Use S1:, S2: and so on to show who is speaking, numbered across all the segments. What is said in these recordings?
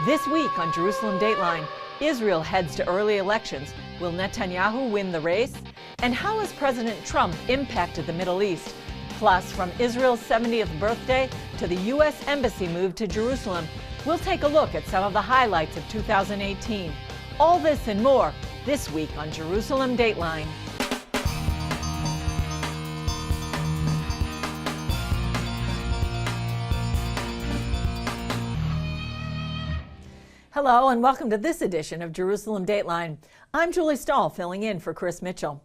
S1: This week on Jerusalem Dateline, Israel heads to early elections. Will Netanyahu win the race? And how has President Trump impacted the Middle East? Plus, from Israel's 70th birthday to the U.S. Embassy move to Jerusalem, we'll take a look at some of the highlights of 2018. All this and more this week on Jerusalem Dateline. Hello and welcome to this edition of Jerusalem Dateline. I'm Julie Stahl filling in for Chris Mitchell.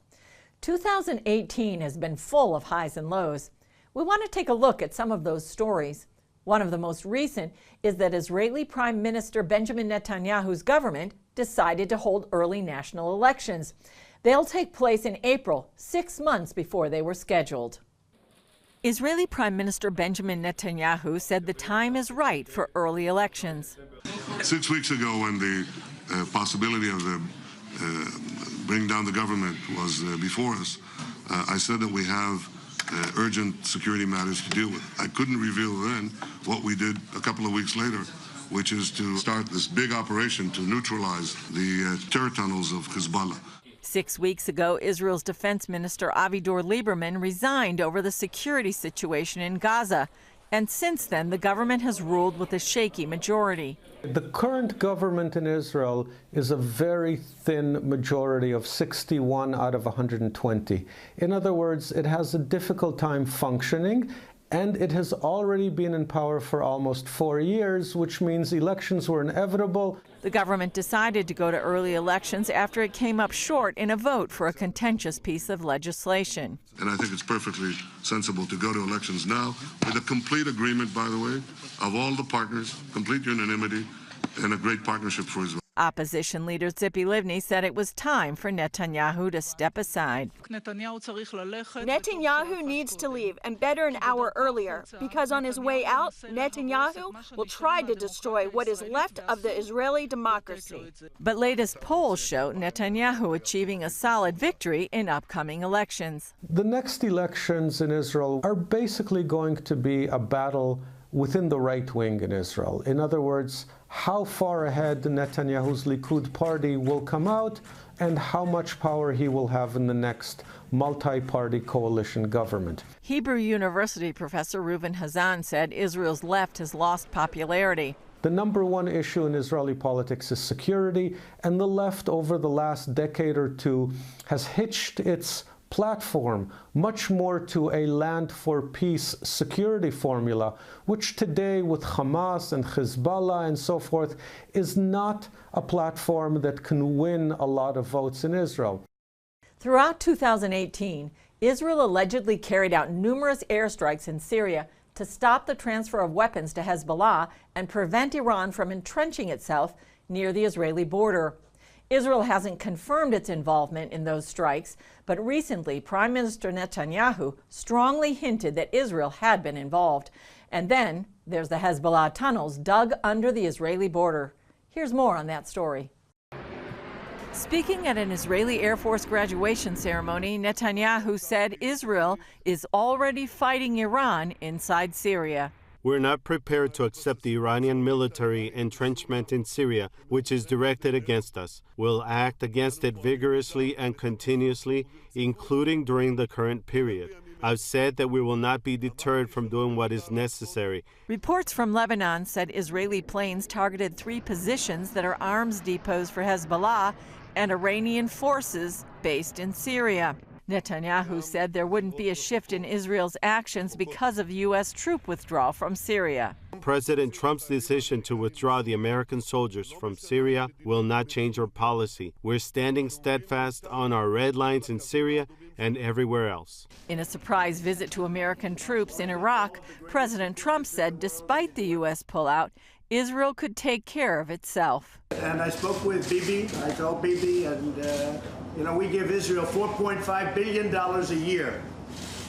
S1: 2018 has been full of highs and lows. We want to take a look at some of those stories. One of the most recent is that Israeli Prime Minister Benjamin Netanyahu's government decided to hold early national elections. They'll take place in April, 6 months before they were scheduled. Israeli Prime Minister Benjamin Netanyahu said the time is right for early elections.
S2: 6 weeks ago, when the possibility of bringing down the government was before us, I said that we have urgent security matters to deal with. I couldn't reveal then what we did a couple of weeks later, which is to start this big operation to neutralize the terror tunnels of Hezbollah.
S1: 6 weeks ago, Israel's Defense Minister Avigdor Lieberman resigned over the security situation in Gaza. And since then, the government has ruled with a shaky majority.
S3: The current government in Israel is a very thin majority of 61 out of 120. In other words, it has a difficult time functioning, and it has already been in power for almost 4 years, which means elections were inevitable.
S1: The government decided to go to early elections after it came up short in a vote for a contentious piece of legislation.
S2: And I think it's perfectly sensible to go to elections now with a complete agreement, by the way, of all the partners, complete unanimity, and a great partnership for Israel.
S1: Opposition leader Tzipi Livni said it was time for Netanyahu to step aside.
S4: Netanyahu needs to leave, and better an hour earlier, because on his way out, Netanyahu will try to destroy what is left of the Israeli democracy.
S1: But latest polls show Netanyahu achieving a solid victory in upcoming elections.
S3: The next elections in Israel are basically going to be a battle within the right wing in Israel. In other words, how far ahead Netanyahu's Likud party will come out and how much power he will have in the next multi-party coalition government.
S1: Hebrew University professor Reuven Hazan said Israel's left has lost popularity.
S3: The number one issue in Israeli politics is security, and the left over the last decade or two has hitched its platform much more to a land for peace security formula, which today with Hamas and Hezbollah and so forth is not a platform that can win a lot of votes in Israel.
S1: Throughout 2018, Israel allegedly carried out numerous airstrikes in Syria to stop the transfer of weapons to Hezbollah and prevent Iran from entrenching itself near the Israeli border. Israel hasn't confirmed its involvement in those strikes, but recently Prime Minister Netanyahu strongly hinted that Israel had been involved. And then there's the Hezbollah tunnels dug under the Israeli border. Here's more on that story. Speaking at an Israeli Air Force graduation ceremony, Netanyahu said Israel is already fighting Iran inside Syria.
S5: We're not prepared to accept the Iranian military entrenchment in Syria, which is directed against us. We'll act against it vigorously and continuously, including during the current period. I've said that we will not be deterred from doing what is necessary.
S1: Reports from Lebanon said Israeli planes targeted 3 positions that are arms depots for Hezbollah and Iranian forces based in Syria. Netanyahu said there wouldn't be a shift in Israel's actions because of U.S. troop withdrawal from Syria.
S5: President Trump's decision to withdraw the American soldiers from Syria will not change our policy. We're standing steadfast on our red lines in Syria and everywhere else.
S1: In a surprise visit to American troops in Iraq, President Trump said despite the U.S. pullout, Israel could take care of itself.
S6: And I spoke with Bibi. I told Bibi, and we give Israel $4.5 billion a year.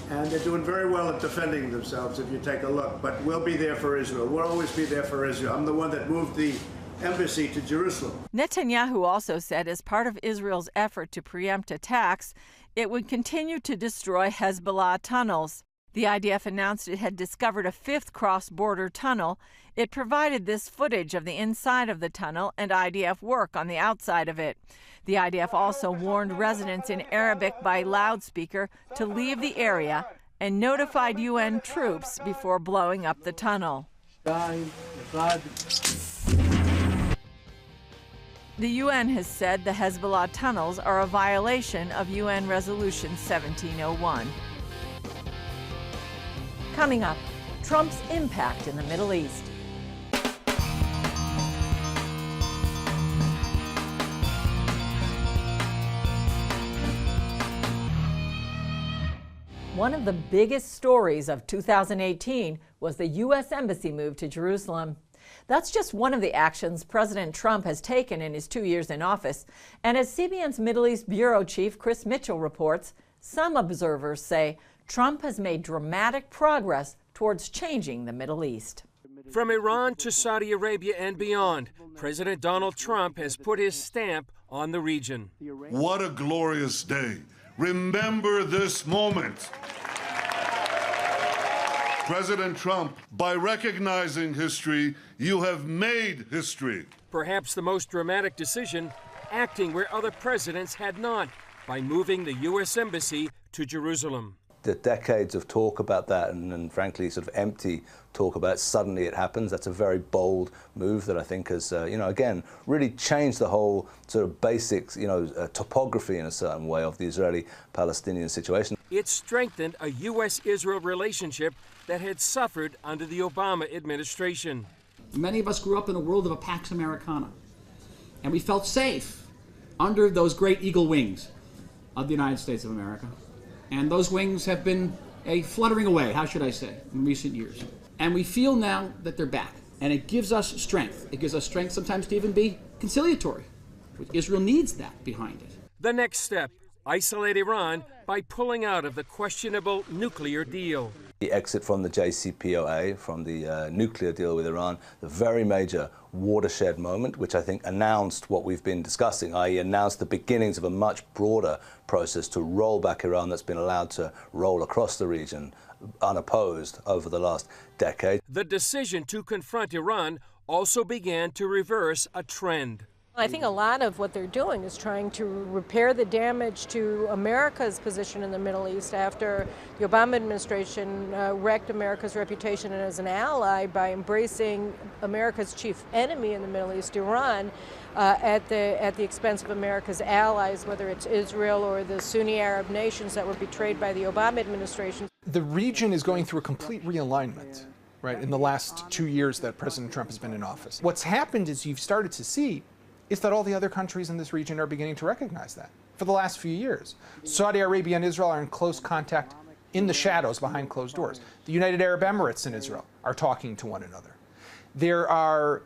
S6: And they're doing very well at defending themselves, if you take a look. But we'll be there for Israel. We'll always be there for Israel. I'm the one that moved the embassy to Jerusalem.
S1: Netanyahu also said as part of Israel's effort to preempt attacks, it would continue to destroy Hezbollah tunnels. The IDF announced it had discovered a fifth cross-border tunnel. It provided this footage of the inside of the tunnel and IDF work on the outside of it. The IDF also warned residents in Arabic by loudspeaker to leave the area and notified UN troops before blowing up the tunnel. The UN has said the Hezbollah tunnels are a violation of UN Resolution 1701. Coming up, Trump's impact in the Middle East. One of the biggest stories of 2018 was the U.S. Embassy move to Jerusalem. That's just one of the actions President Trump has taken in his 2 years in office. And as CBN's Middle East Bureau Chief Chris Mitchell reports, some observers say Trump has made dramatic progress towards changing the Middle East.
S7: From Iran to Saudi Arabia and beyond, President Donald Trump has put his stamp on the region.
S2: What a glorious day. Remember this moment. President Trump, by recognizing history, you have made history.
S7: Perhaps the most dramatic decision, acting where other presidents had not, by moving the U.S. Embassy to Jerusalem.
S8: The decades of talk about that and frankly sort of empty talk about it, suddenly it happens. That's a very bold move that I think has, again, really changed the whole sort of basics, topography in a certain way of the Israeli-Palestinian situation.
S7: It strengthened a U.S.-Israel relationship that had suffered under the Obama administration.
S9: Many of us grew up in a world of a Pax Americana, and we felt safe under those great eagle wings of the United States of America. And those wings have been a fluttering away, how should I say, in recent years. And we feel now that they're back. And it gives us strength. It gives us strength sometimes to even be conciliatory. Israel needs that behind it.
S7: The next step, isolate Iran by pulling out of the questionable nuclear deal.
S8: The exit from the JCPOA, from the nuclear deal with Iran, the very major watershed moment, which I think announced what we've been discussing, i.e. announced the beginnings of a much broader process to roll back Iran that's been allowed to roll across the region unopposed over the last decade.
S7: The decision to confront Iran also began to reverse a trend.
S10: I think a lot of what they're doing is trying to repair the damage to America's position in the Middle East after the Obama administration wrecked America's reputation as an ally by embracing America's chief enemy in the Middle East, Iran, at the expense of America's allies, whether it's Israel or the Sunni Arab nations that were betrayed by the Obama administration.
S11: The region is going through a complete realignment, right, in the last 2 years that President Trump has been in office. What's happened is you've started to see is that all the other countries in this region are beginning to recognize that for the last few years. Saudi Arabia and Israel are in close contact in the shadows behind closed doors. The United Arab Emirates and Israel are talking to one another. There are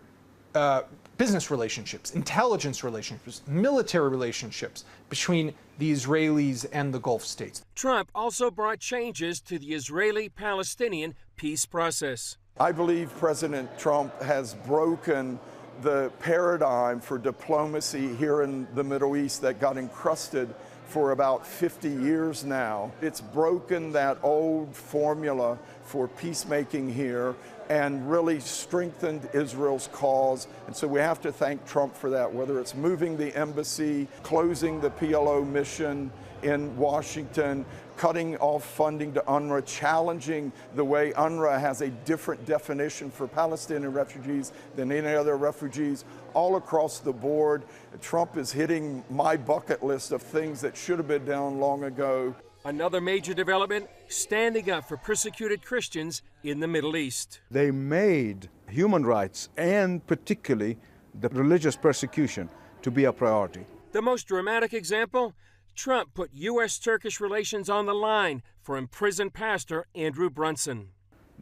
S11: business relationships, intelligence relationships, military relationships between the Israelis and the Gulf states.
S7: Trump also brought changes to the Israeli-Palestinian peace process.
S12: I believe President Trump has broken the paradigm for diplomacy here in the Middle East that got encrusted for about 50 years now. It's broken that old formula for peacemaking here and really strengthened Israel's cause. And so we have to thank Trump for that, whether it's moving the embassy, closing the PLO mission in Washington, cutting off funding to UNRWA, challenging the way UNRWA has a different definition for Palestinian refugees than any other refugees. All across the board, Trump is hitting my bucket list of things that should have been done long ago.
S7: Another major development, standing up for persecuted Christians in the Middle East.
S13: They made human rights and particularly the religious persecution to be a priority.
S7: The most dramatic example, Trump put U.S.-Turkish relations on the line for imprisoned pastor Andrew Brunson.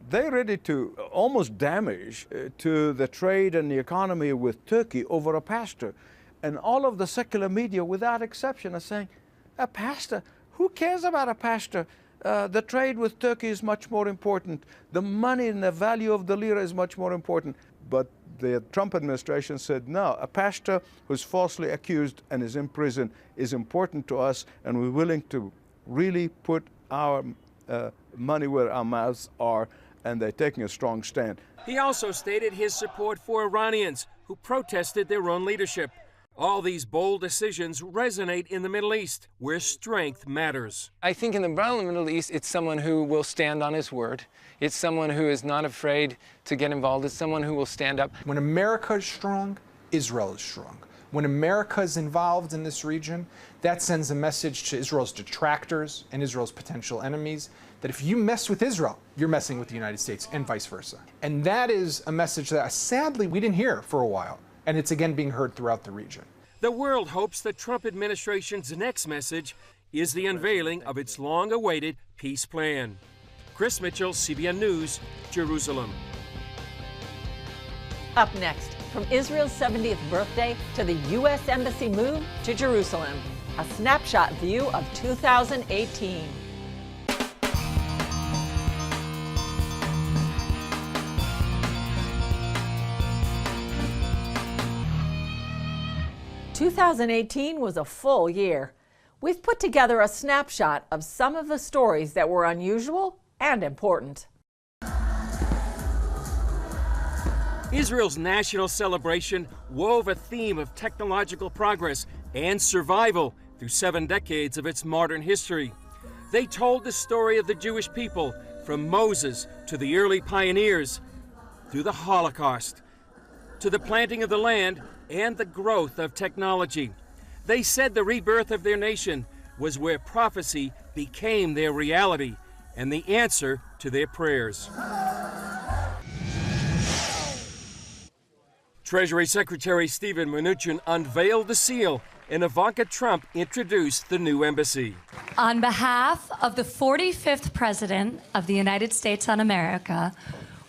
S13: They're ready to almost damage to the trade and the economy with Turkey over a pastor. And all of the secular media, without exception, are saying, a pastor? Who cares about a pastor? The trade with Turkey is much more important. The money and the value of the lira is much more important. But the Trump administration said, no, a pastor who's falsely accused and is in prison is important to us, and we're willing to really put our money where our mouths are, and they're taking a strong stand.
S7: He also stated his support for Iranians who protested their own leadership. All these bold decisions resonate in the Middle East, where strength matters.
S14: I think in the broader Middle East, it's someone who will stand on his word. It's someone who is not afraid to get involved. It's someone who will stand up.
S11: When America is strong, Israel is strong. When America is involved in this region, that sends a message to Israel's detractors and Israel's potential enemies that if you mess with Israel, you're messing with the United States, and vice versa. And that is a message that sadly we didn't hear for a while, and it's again being heard throughout the region.
S7: The world hopes the Trump administration's next message is the unveiling of its long-awaited peace plan. Chris Mitchell, CBN News, Jerusalem.
S1: Up next, from Israel's 70th birthday to the U.S. Embassy move to Jerusalem, a snapshot view of 2018. "2018 was a full year. We've put together a snapshot of some of the stories that were unusual and important."
S7: Israel's national celebration wove a theme of technological progress and survival through 7 decades of its modern history. They told the story of the Jewish people from Moses to the early pioneers, through the Holocaust, to the planting of the land and the growth of technology. They said the rebirth of their nation was where prophecy became their reality and the answer to their prayers. Treasury Secretary Steven Mnuchin unveiled the seal, and Ivanka Trump introduced the new embassy.
S15: On behalf of the 45th President of the United States of America,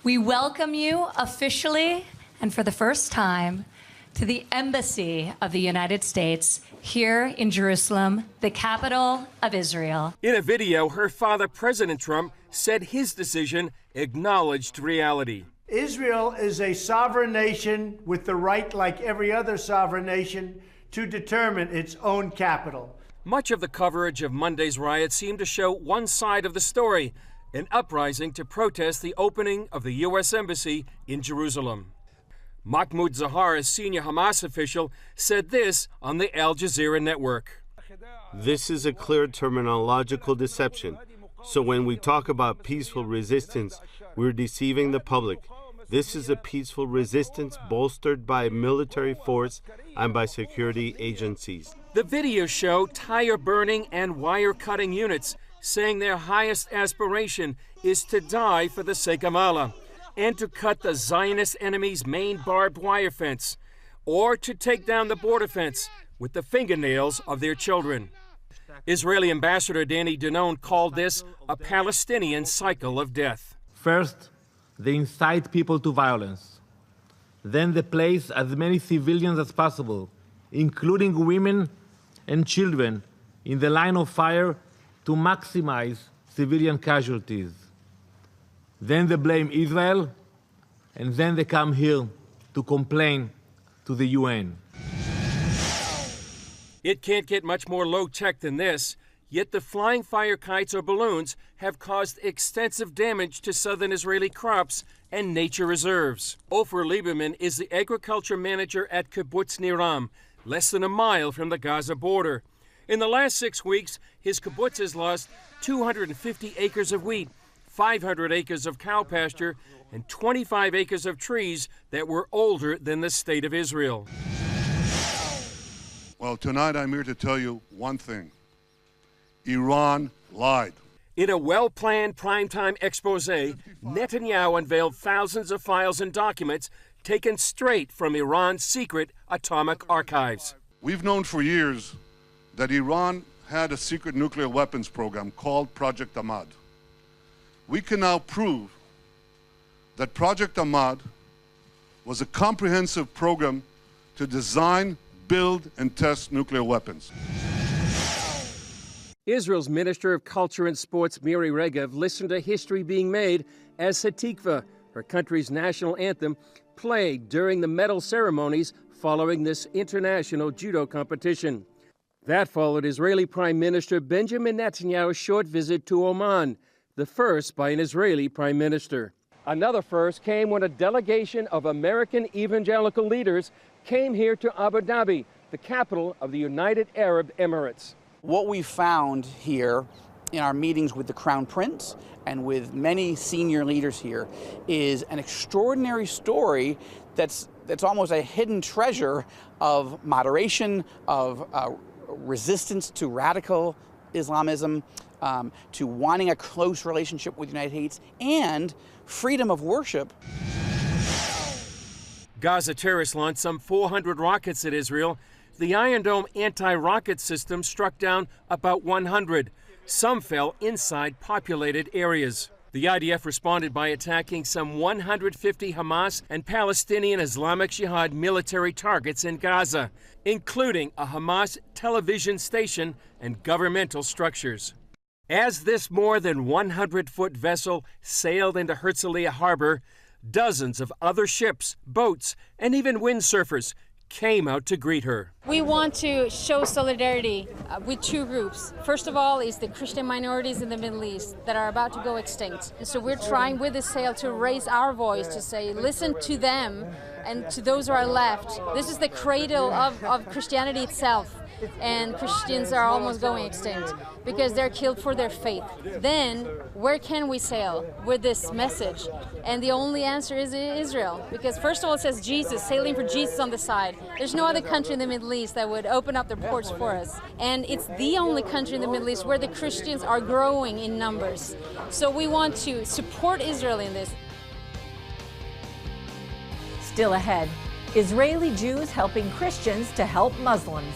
S15: we welcome you officially and for the first time to the Embassy of the United States here in Jerusalem, the capital of Israel.
S7: In a video, her father, President Trump, said his decision acknowledged reality.
S6: Israel is a sovereign nation with the right, like every other sovereign nation, to determine its own capital.
S7: Much of the coverage of Monday's riot seemed to show one side of the story, an uprising to protest the opening of the U.S. Embassy in Jerusalem. Mahmoud Zahar, a senior Hamas official, said this on the Al Jazeera network.
S5: This is a clear terminological deception. So when we talk about peaceful resistance, we're deceiving the public. This is a peaceful resistance bolstered by military force and by security agencies.
S7: The videos show tire burning and wire cutting units saying their highest aspiration is to die for the sake of Allah, and to cut the Zionist enemy's main barbed wire fence, or to take down the border fence with the fingernails of their children. Israeli Ambassador Danny Danon called this a Palestinian cycle of death.
S16: First, they incite people to violence. Then they place as many civilians as possible, including women and children, in the line of fire to maximize civilian casualties. Then they blame Israel, and then they come here to complain to the UN.
S7: It can't get much more low-tech than this, yet the flying fire kites or balloons have caused extensive damage to southern Israeli crops and nature reserves. Ofer Lieberman is the agriculture manager at Kibbutz Niram, less than a mile from the Gaza border. In the last 6 weeks, his kibbutz has lost 250 acres of wheat, 500 acres of cow pasture, and 25 acres of trees that were older than the state of Israel.
S2: Well, tonight I'm here to tell you one thing. Iran lied.
S7: In a well-planned primetime expose, Netanyahu unveiled thousands of files and documents taken straight from Iran's secret atomic archives.
S2: We've known for years that Iran had a secret nuclear weapons program called Project Ahmad. We can now prove that Project Ahmad was a comprehensive program to design, build, and test nuclear weapons.
S7: Israel's Minister of Culture and Sports, Miri Regev, listened to history being made as Hatikva, her country's national anthem, played during the medal ceremonies following this international judo competition. That followed Israeli Prime Minister Benjamin Netanyahu's short visit to Oman, the first by an Israeli prime minister. Another first came when a delegation of American evangelical leaders came here to Abu Dhabi, the capital of the United Arab Emirates.
S17: What we found here in our meetings with the Crown Prince and with many senior leaders here is an extraordinary story that's almost a hidden treasure of moderation, of resistance to radical Islamism, to wanting a close relationship with the United States, and freedom of worship.
S7: Gaza terrorists launched some 400 rockets at Israel. The Iron Dome anti-rocket system struck down about 100. Some fell inside populated areas. The IDF responded by attacking some 150 Hamas and Palestinian Islamic Jihad military targets in Gaza, including a Hamas television station and governmental structures. As this more than 100-foot vessel sailed into Herzliya Harbor, dozens of other ships, boats, and even windsurfers came out to greet her.
S18: We want to show solidarity with two groups. First of all is the Christian minorities in the Middle East that are about to go extinct. And so we're trying with this sail to raise our voice to say, listen to them and to those who are left. This is the cradle of Christianity itself. And Christians are almost going extinct because they're killed for their faith. Then, where can we sail with this message? And the only answer is Israel, because first of all it says Jesus, sailing for Jesus on the side. There's no other country in the Middle East that would open up their ports for us. And it's the only country in the Middle East where the Christians are growing in numbers. So we want to support Israel in this.
S1: Still ahead, Israeli Jews helping Christians to help Muslims.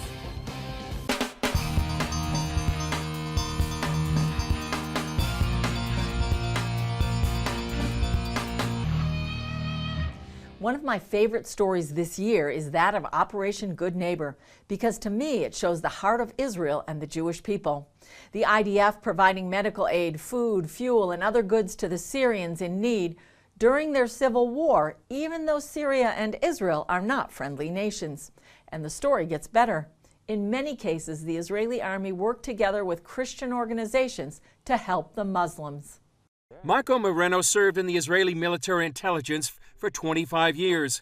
S1: One of my favorite stories this year is that of Operation Good Neighbor, because to me it shows the heart of Israel and the Jewish people. The IDF providing medical aid, food, fuel, and other goods to the Syrians in need during their civil war, even though Syria and Israel are not friendly nations. And the story gets better. In many cases, the Israeli army worked together with Christian organizations to help the Muslims.
S7: Marco Moreno served in the Israeli military intelligence for 25 years.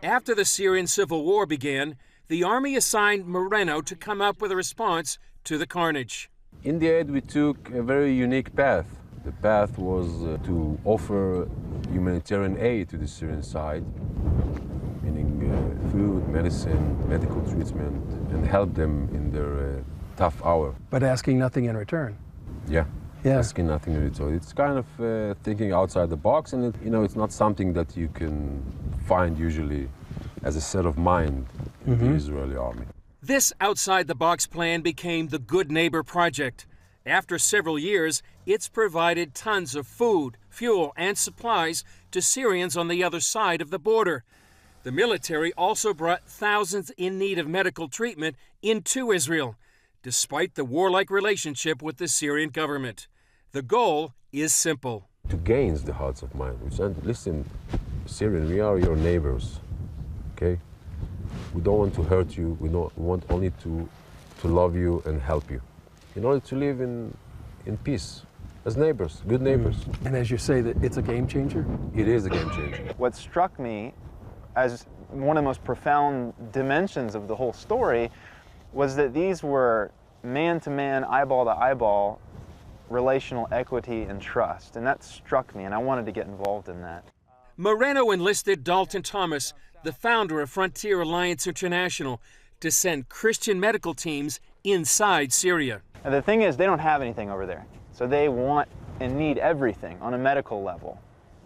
S7: After the Syrian civil war began, the army assigned Moreno to come up with a response to the carnage.
S19: In the end, we took a very unique path. The path was to offer humanitarian aid to the Syrian side, meaning food, medicine, medical treatment, and help them in their tough hour.
S20: But asking nothing in return.
S19: Yeah. Asking nothing in return. It's kind of thinking outside the box, and it's not something that you can find usually as a set of mind in the Israeli army.
S7: This outside-the-box plan became the Good Neighbor Project. After several years, it's provided tons of food, fuel, and supplies to Syrians on the other side of the border. The military also brought thousands in need of medical treatment into Israel, despite the warlike relationship with the Syrian government. The goal is simple.
S19: To gain the hearts of mine. We said, listen, Syrian, we are your neighbors, okay? We don't want to hurt you. We want only to love you and help you in order to live in peace as neighbors, good neighbors.
S20: And as you say, that it's a game changer?
S19: It is a game changer.
S21: What struck me as one of the most profound dimensions of the whole story was that these were man-to-man, eyeball-to-eyeball relational equity and trust. And that struck me, and I wanted to get involved in that.
S7: Moreno enlisted Dalton Thomas, the founder of Frontier Alliance International, to send Christian medical teams inside Syria.
S21: And the thing is, they don't have anything over there. So they want and need everything on a medical level.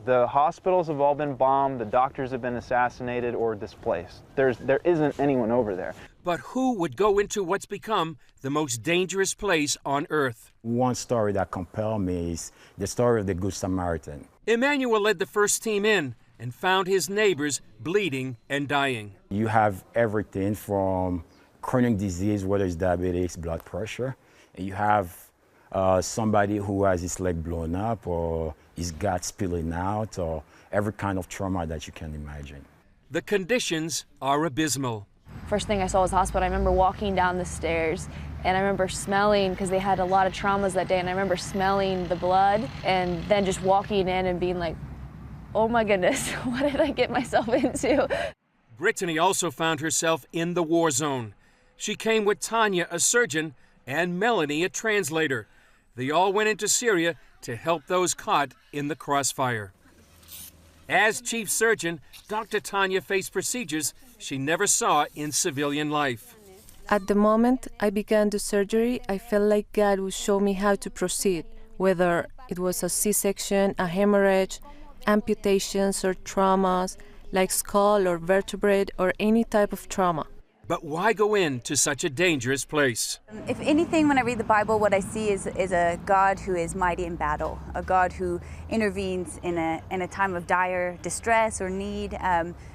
S21: The hospitals have all been bombed, the doctors have been assassinated or displaced. There isn't anyone over there.
S7: But who would go into what's become the most dangerous place on earth?
S22: One story that compelled me is the story of the Good Samaritan.
S7: Emmanuel led the first team in and found his neighbors bleeding and dying.
S22: You have everything from chronic disease, whether it's diabetes, blood pressure, and you have somebody who has his leg blown up or his gut spilling out or every kind of trauma that you can imagine.
S7: The conditions are abysmal.
S23: First thing I saw was hospital. I remember walking down the stairs
S3: And I remember smelling, because they had a lot of traumas that day, and I remember smelling the blood and then just walking in and being like, oh my goodness, what did I get myself into?
S7: Brittany also found herself in the war zone. She came with Tanya, a surgeon, and Melanie, a translator. They all went into Syria to help those caught in the crossfire. As chief surgeon, Dr. Tanya faced procedures she never saw in civilian life.
S4: At the moment I began the surgery, I felt like God would show me how to proceed, whether it was a C-section, a hemorrhage, amputations or traumas, like skull or vertebrae or any type of trauma.
S7: But why go into such a dangerous place?
S23: If anything, when I read the Bible, what I see is a God who is mighty in battle, a God who intervenes in a time of dire distress or need.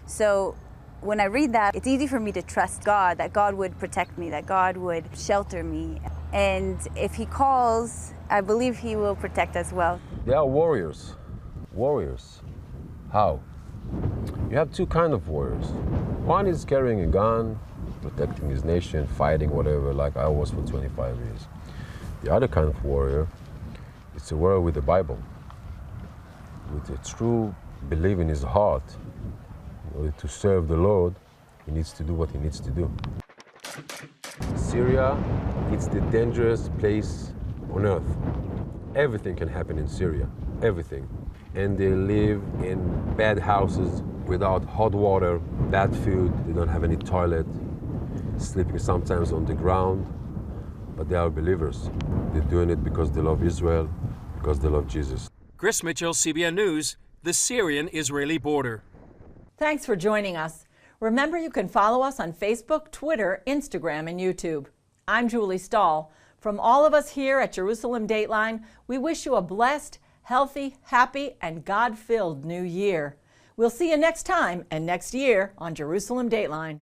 S23: So when I read that, it's easy for me to trust God, that God would protect me, that God would shelter me. And if He calls, I believe He will protect as well.
S19: They are warriors. Warriors. How? You have two kinds of warriors. One is carrying a gun, protecting his nation, fighting whatever, like I was for 25 years. The other kind of warrior, it's a warrior with the Bible, with a true belief in his heart. In order to serve the Lord, he needs to do what he needs to do. Syria, it's the dangerous place on earth. Everything can happen in Syria, everything. And they live in bad houses without hot water, bad food, they don't have any toilet, sleeping sometimes on the ground, but they are believers. They're doing it because they love Israel, because they love Jesus.
S7: Chris Mitchell, CBN News, the Syrian-Israeli border.
S1: Thanks for joining us. Remember, you can follow us on Facebook, Twitter, Instagram, and YouTube. I'm Julie Stahl. From all of us here at Jerusalem Dateline, we wish you a blessed, healthy, happy, and God-filled new year. We'll see you next time and next year on Jerusalem Dateline.